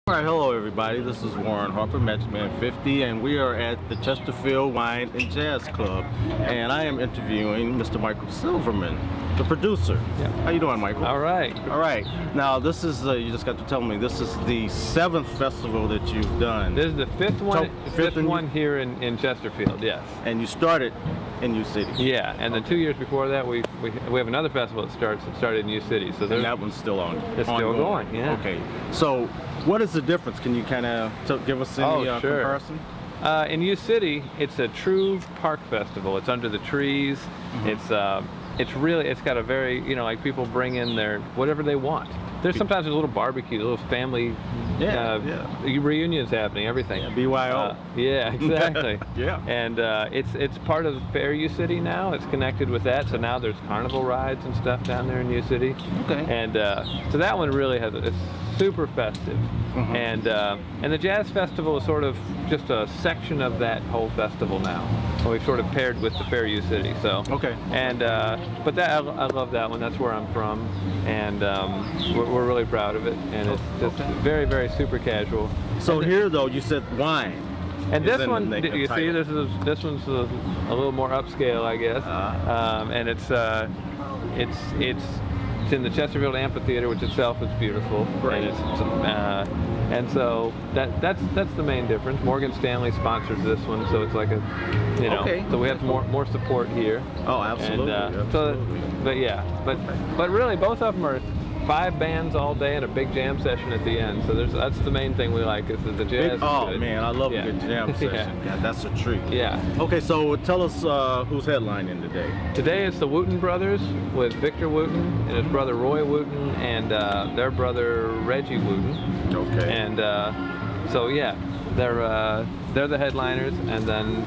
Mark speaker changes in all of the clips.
Speaker 1: All right, hello everybody. This is Warren Harper, Matchman 50, and we are at the Chesterfield Wine and Jazz Club, and I am interviewing Mr. Michael Silverman, the producer.
Speaker 2: Yeah.
Speaker 1: How you doing, Michael?
Speaker 2: All right.
Speaker 1: All right. Now, this is you just got to tell me this is the 7th festival that you've done.
Speaker 2: This is the fifth one. Fifth
Speaker 1: in-
Speaker 2: one here in Chesterfield. Yes.
Speaker 1: and you started in U City.
Speaker 2: Yeah, and then 2 years before that, we have another festival that started in U City. So
Speaker 1: And that one's still on.
Speaker 2: It's still going. Yeah.
Speaker 1: Okay. So, what is the difference? Can you kind of give us any
Speaker 2: sure.
Speaker 1: comparison?
Speaker 2: In U City, it's a true park festival. It's under the trees.
Speaker 1: Mm-hmm.
Speaker 2: It's got a very, like people bring in their whatever they want. Sometimes there's a little barbecue, a little family reunions happening, everything.
Speaker 1: Yeah, BYO.
Speaker 2: Yeah, exactly.
Speaker 1: Yeah.
Speaker 2: And it's part of Fair U City now. It's connected with that. So now there's carnival rides and stuff down there in U City.
Speaker 1: Okay.
Speaker 2: And so that one really it's super festive.
Speaker 1: Mm-hmm.
Speaker 2: And the Jazz Festival is sort of just a section of that whole festival now. And we've sort of paired with the Fair U City. So
Speaker 1: Okay.
Speaker 2: And but I love that one. That's where I'm from, and we're really proud of it. And it's just very, very super casual.
Speaker 1: So here, though, you said wine.
Speaker 2: And
Speaker 1: is
Speaker 2: this
Speaker 1: in
Speaker 2: one,
Speaker 1: the
Speaker 2: you see,
Speaker 1: title.
Speaker 2: this one's a little more upscale, I guess. And it's in the Chesterfield Amphitheater, which itself is beautiful.
Speaker 1: Great.
Speaker 2: And so that's the main difference. Morgan Stanley sponsors this one, so it's like
Speaker 1: Okay.
Speaker 2: So we have more support here.
Speaker 1: Oh, absolutely.
Speaker 2: And,
Speaker 1: absolutely.
Speaker 2: But really, both of them are 5 bands all day and a big jam session at the end. So that's the main thing we like is that the jazz. is good.
Speaker 1: Man, I love
Speaker 2: Yeah.
Speaker 1: a good jam session.
Speaker 2: Yeah.
Speaker 1: God, that's a treat.
Speaker 2: Yeah.
Speaker 1: Okay, so tell us who's headlining today.
Speaker 2: Today it's the Wooten brothers with Victor Wooten and his brother Roy Wooten and their brother Reggie Wooten.
Speaker 1: Okay.
Speaker 2: And so yeah, they're the headliners, and then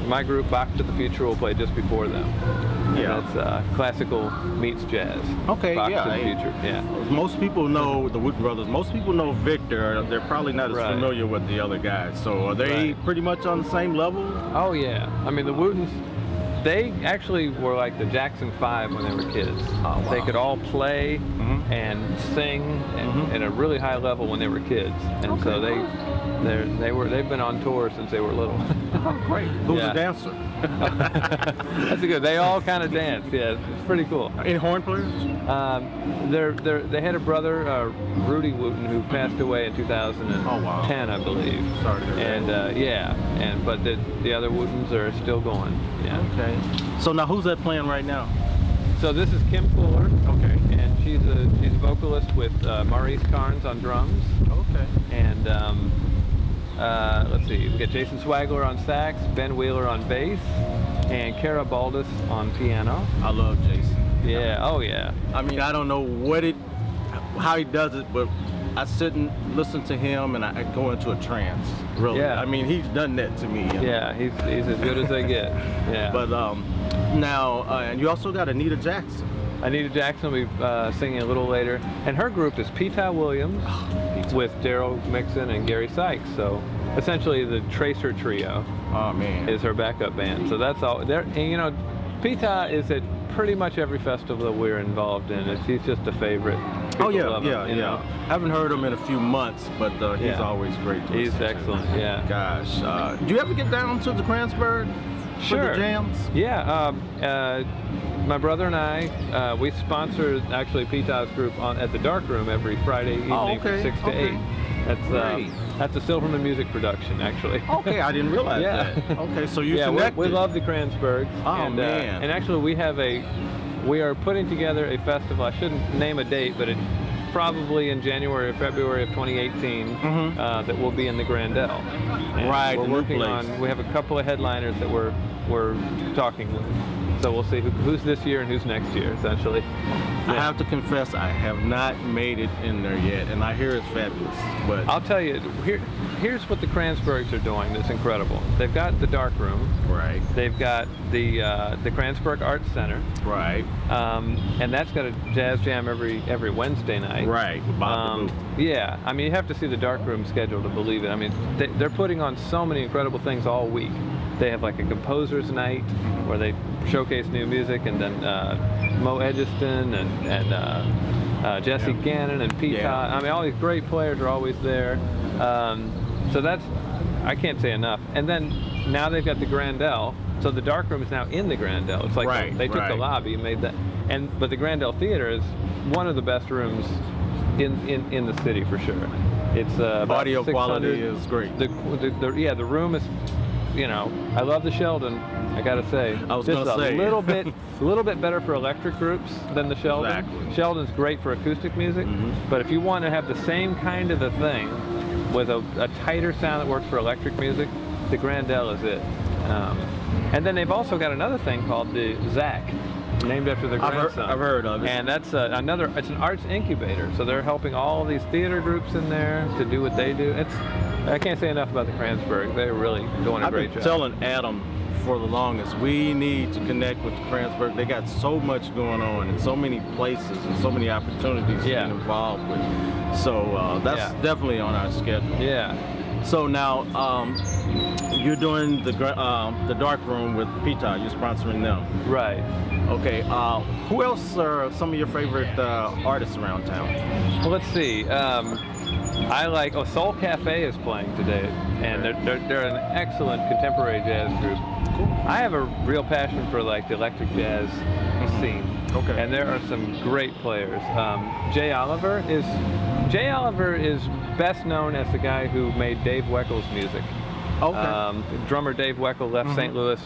Speaker 2: my group Back to the Future will play just before them.
Speaker 1: Yeah.
Speaker 2: And that's classical meets jazz.
Speaker 1: Okay,
Speaker 2: Back
Speaker 1: yeah,
Speaker 2: to the
Speaker 1: hey.
Speaker 2: Future. Yeah.
Speaker 1: Most people know the Wooten brothers. Most people know Victor. They're probably not as
Speaker 2: Right.
Speaker 1: familiar with the other guys. So are they
Speaker 2: Right.
Speaker 1: pretty much on the same level?
Speaker 2: Oh yeah. I mean the Wootens, they actually were like the Jackson 5 when they were kids.
Speaker 1: Oh, wow.
Speaker 2: They could all play
Speaker 1: Mhm.
Speaker 2: and sing
Speaker 1: Mhm.
Speaker 2: at a really high level when they were kids, and so they've been on tour since they were little.
Speaker 1: Oh, great. Who's
Speaker 2: Yeah.
Speaker 1: the dancer?
Speaker 2: That's good. They all kind of dance. Yeah, it's pretty cool.
Speaker 1: Any horn players?
Speaker 2: They had a brother, Rudy Wooten, who passed away in 2010, I believe.
Speaker 1: Sorry to hear that.
Speaker 2: And but the other Wootens are still going. Yeah.
Speaker 1: Okay. So now who's that playing right now?
Speaker 2: So this is Kim Fuller.
Speaker 1: Okay.
Speaker 2: And she's a vocalist with Maurice Carnes on drums.
Speaker 1: Okay.
Speaker 2: And let's see, we got Jason Swagler on sax, Ben Wheeler on bass, and Kara Baldus on piano.
Speaker 1: I love Jason.
Speaker 2: Yeah, oh yeah.
Speaker 1: I mean, I don't know how he does it, but I sit and listen to him and I go into a trance. Really.
Speaker 2: Yeah.
Speaker 1: I mean, he's done that to me.
Speaker 2: Yeah, he's as good as they get. Yeah.
Speaker 1: But now, and you also got Anita Jackson.
Speaker 2: Anita Jackson will be singing a little later, and her group is Peta Williams with Daryl Mixon and Gary Sykes. So essentially, the Tracer Trio
Speaker 1: Oh man.
Speaker 2: is her backup band. So that's all. And Peta is at pretty much every festival that we're involved in. He's just a favorite.
Speaker 1: Oh
Speaker 2: People
Speaker 1: yeah,
Speaker 2: love him,
Speaker 1: yeah,
Speaker 2: you
Speaker 1: yeah.
Speaker 2: know.
Speaker 1: Haven't heard him in a few months, but he's
Speaker 2: Yeah.
Speaker 1: always great to
Speaker 2: He's
Speaker 1: listen to.
Speaker 2: excellent. Yeah.
Speaker 1: Gosh, do you ever get down to the Kransberg for
Speaker 2: Sure.
Speaker 1: the jams?
Speaker 2: Yeah, my brother and I, we sponsor actually Peta's group at the Dark Room every Friday evening
Speaker 1: okay,
Speaker 2: from 6 to
Speaker 1: okay.
Speaker 2: 8.
Speaker 1: Great.
Speaker 2: That's a Silverman music production, actually.
Speaker 1: Okay, I didn't realize
Speaker 2: Yeah.
Speaker 1: that. Okay, so you
Speaker 2: Yeah,
Speaker 1: connected.
Speaker 2: we love the Kransbergs.
Speaker 1: Oh,
Speaker 2: and,
Speaker 1: man.
Speaker 2: And actually, we are putting together a festival. I shouldn't name a date, but it's probably in January or February of 2018 that will be in the Grandel. And
Speaker 1: Right,
Speaker 2: we're
Speaker 1: the new
Speaker 2: working
Speaker 1: place.
Speaker 2: we have a couple of headliners that we're talking with. So we'll see who's this year and who's next year, essentially.
Speaker 1: I have to confess, I have not made it in there yet, and I hear it's fabulous. But
Speaker 2: I'll tell you, here's what the Kransbergs are doing that's incredible. They've got the Dark Room.
Speaker 1: right,
Speaker 2: They've got the Kransberg Arts Center.
Speaker 1: right,
Speaker 2: And that's got a jazz jam every Wednesday night.
Speaker 1: right. With Bob the Boo.
Speaker 2: Yeah, I mean, you have to see the Dark Room schedule to believe it. I mean, they're putting on so many incredible things all week. They have like a composer's night where they showcase new music, and then Mo Edgiston and Jesse Gannon and Pete
Speaker 1: Yeah.
Speaker 2: Todd. I mean, all these great players are always there. So that's, I can't say enough. And then now they've got the Grandel. So the dark room is now in the Grandel. It's like
Speaker 1: Right,
Speaker 2: they took the
Speaker 1: right.
Speaker 2: lobby and made that. But the Grandel Theater is one of the best rooms in the city for sure. It's about
Speaker 1: Audio
Speaker 2: 600.
Speaker 1: quality is great.
Speaker 2: The room is, I love the Sheldon. I gotta say,
Speaker 1: I was
Speaker 2: just
Speaker 1: gonna say.
Speaker 2: a little bit better for electric groups than the Sheldon.
Speaker 1: Exactly.
Speaker 2: Sheldon's great for acoustic music, but if you want to have the same kind of a thing with a tighter sound that works for electric music, the Grandel is it. And then they've also got another thing called the Zach, named after their grandson.
Speaker 1: I've heard of it.
Speaker 2: And that's it's an arts incubator. So they're helping all these theater groups in there to do what they do. I can't say enough about the Kranzberg. They're really doing a
Speaker 1: I've
Speaker 2: great
Speaker 1: been
Speaker 2: job.
Speaker 1: telling Adam for the longest, we need to connect with the Kranzberg. They got so much going on and so many places and so many opportunities to get involved with. So that's definitely on our schedule.
Speaker 2: Yeah.
Speaker 1: So now you're doing the dark room with Pita. You're sponsoring them.
Speaker 2: Right.
Speaker 1: Okay. Who else are some of your favorite artists around town?
Speaker 2: Well, let's see. I like Soul Cafe is playing today, and they're an excellent contemporary jazz group.
Speaker 1: Cool.
Speaker 2: I have a real passion for like the electric jazz scene.
Speaker 1: Okay.
Speaker 2: And there are some great players. Jay Oliver is best known as the guy who made Dave Weckl's music.
Speaker 1: Okay.
Speaker 2: Drummer Dave Weckl left St. Louis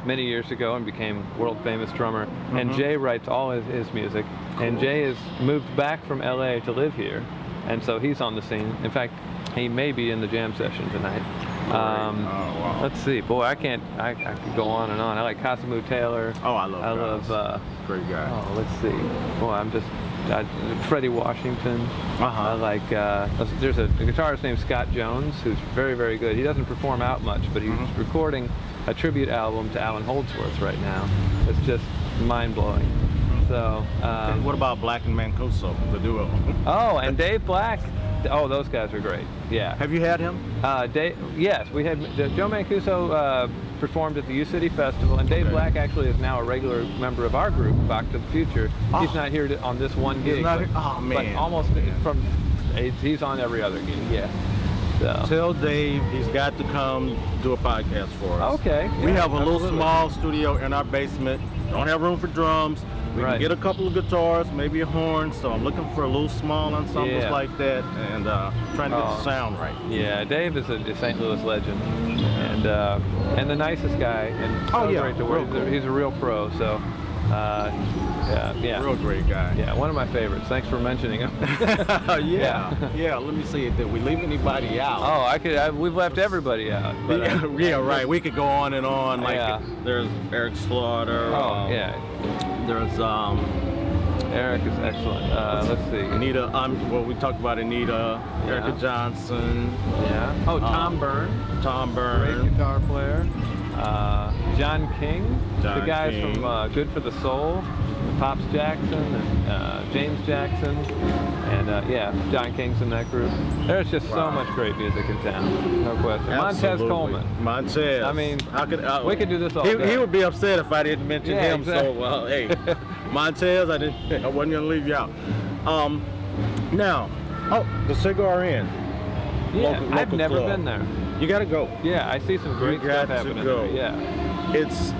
Speaker 2: many years ago and became world famous drummer. And Jay writes all his music.
Speaker 1: Cool.
Speaker 2: And Jay has moved back from LA to live here. And so he's on the scene. In fact, he may be in the jam session tonight.
Speaker 1: Wow.
Speaker 2: Let's see. Boy, I could go on and on. I like Cosimo Taylor.
Speaker 1: Oh, I love great guy.
Speaker 2: Oh, let's see. Boy, Freddie Washington. I like, there's a guitarist named Scott Jones who's very, very good. He doesn't perform out much, but he's recording a tribute album to Alan Holdsworth right now. It's just mind-blowing. So,
Speaker 1: what about Black and Mancuso, the duo?
Speaker 2: Oh, and Dave Black. Oh, those guys are great. Yeah.
Speaker 1: Have you had him?
Speaker 2: Yes, we had Joe Mancuso performed at the U City Festival, and Dave Black actually is now a regular member of our group, Back to the Future. He's not here on this one gig.
Speaker 1: He's not here? Oh, man.
Speaker 2: But almost he's on every other gig. Yeah. So.
Speaker 1: Tell Dave he's got to come do a podcast for us.
Speaker 2: Okay.
Speaker 1: We
Speaker 2: yeah,
Speaker 1: have a little small studio in our basement. Don't have room for drums. We can get a couple of guitars, maybe a horn, so I'm looking for a little small ensembles like that and trying to get the sound right.
Speaker 2: Yeah, Dave is a St. Louis legend and the nicest guy, and great to work with. He's a real pro, so yeah.
Speaker 1: Real great guy.
Speaker 2: Yeah, one of my favorites. Thanks for mentioning him.
Speaker 1: Yeah, let me see, did we leave anybody out?
Speaker 2: Oh, we've left everybody out. But,
Speaker 1: right, we could go on and on, like there's Eric Slaughter. There's
Speaker 2: Eric is excellent. Let's see.
Speaker 1: Anita. We talked about Anita. Erica Johnson.
Speaker 2: Yeah. Oh, Tom Byrne.
Speaker 1: Tom Byrne.
Speaker 2: Great guitar player. John King. The guys from Good for the Soul. Pops Jackson and James Jackson. And John King's in that group. There's just so much great music in town. No question. Montez Coleman.
Speaker 1: Montez.
Speaker 2: I mean, we could do this all
Speaker 1: day. He would be upset if I didn't mention him.
Speaker 2: Exactly.
Speaker 1: So, hey, Montez, I wasn't gonna leave you out. Now, the Cigar Inn.
Speaker 2: Yeah,
Speaker 1: local
Speaker 2: I've never
Speaker 1: club.
Speaker 2: been there.
Speaker 1: You gotta go.
Speaker 2: Yeah, I see some great stuff happening there. Yeah.
Speaker 1: It's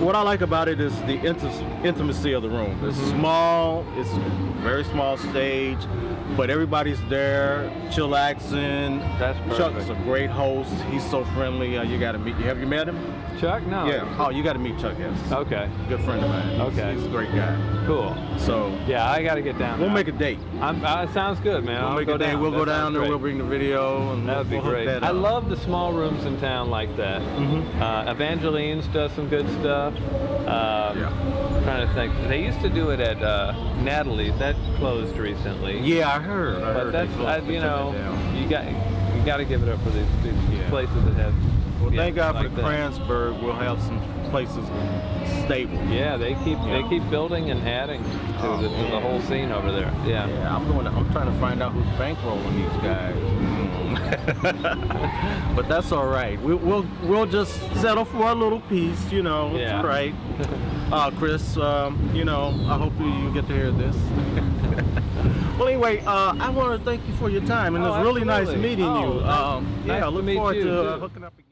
Speaker 1: what I like about it is the intimacy of the room. It's small. It's a very small stage, but everybody's there, chillaxing.
Speaker 2: That's perfect.
Speaker 1: Chuck's a great host. He's so friendly. You got to meet. Have you met him?
Speaker 2: Chuck? No.
Speaker 1: Yeah. Oh, you got to meet Chuck Hess.
Speaker 2: Okay.
Speaker 1: Good friend of mine. He's a great guy.
Speaker 2: Cool.
Speaker 1: So
Speaker 2: yeah, I got to get down there.
Speaker 1: We'll make a date.
Speaker 2: Sounds good, man.
Speaker 1: We'll make a date. We'll go down there. We'll bring the video, and
Speaker 2: that would be great. I love the small rooms in town like that. Evangeline's does some good stuff. I'm trying to think. They used to do it at Natalie's. That closed recently.
Speaker 1: Yeah, I heard.
Speaker 2: But that's you got to give it up for these places that have.
Speaker 1: Well, thank God for the Kranzberg. We'll have some places stable.
Speaker 2: Yeah, they keep building and adding to the whole scene over there. Yeah.
Speaker 1: I'm trying to find out who's bankrolling these guys. But that's all right. We'll just settle for a little piece, you know.
Speaker 2: Yeah.
Speaker 1: It's all right. Chris, you know, I hope you get to hear this. Well, anyway, I want to thank you for your time, and it was really nice
Speaker 2: absolutely.
Speaker 1: meeting you.
Speaker 2: Nice
Speaker 1: Yeah, I
Speaker 2: to
Speaker 1: look
Speaker 2: meet
Speaker 1: forward
Speaker 2: you,
Speaker 1: to
Speaker 2: too.
Speaker 1: hooking up again.